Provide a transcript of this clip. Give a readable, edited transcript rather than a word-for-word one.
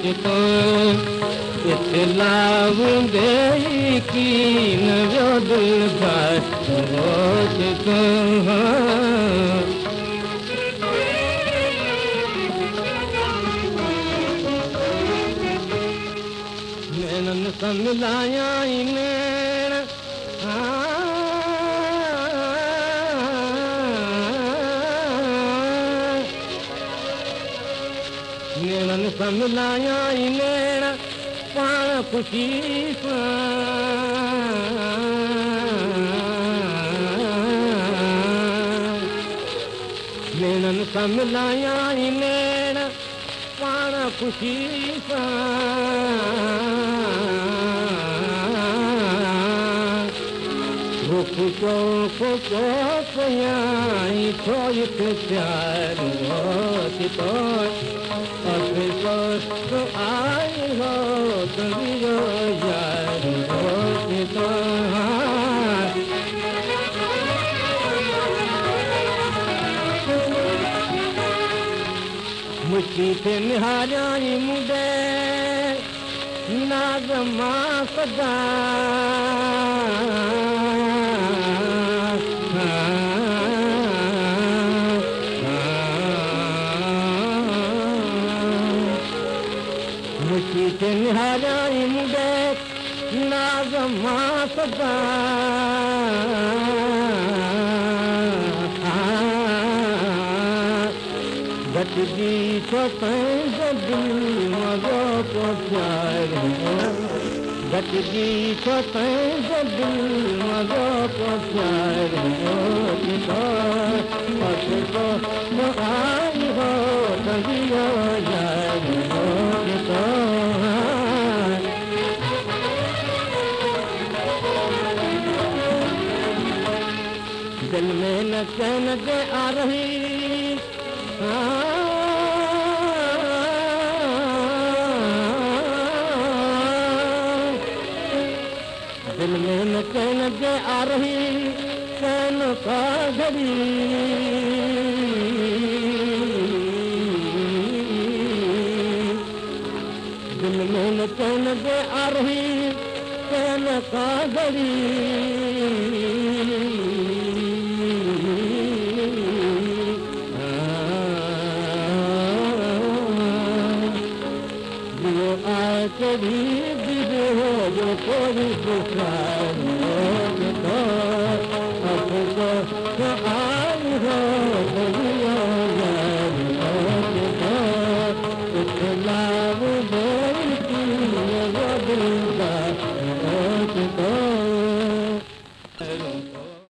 तो इतलाऊंदे की नव्यो दिल भाई रोज तो नैनन समलाया नैन नैनन समलाया नैन पाण खुशी नैनन समलाया नैन पाण खुशी Kukuyayi toy kıçar to Afsos to ay ho tuyo yar to Mushki te niharai mude Nagma sada मुझे निहाराई मुझे नाज़मा सदा गटजी तो पंज दिल मज़ो को प्यार गटजी तो पंज दिल मज़ो को प्यार तो आई हो तजियो यार दिल में न चैन दे आ रही दिल में न चैन दे आ रही चैन का घड़ी दिल में न चैन दे आ रही चैन का घड़ी चढ़ी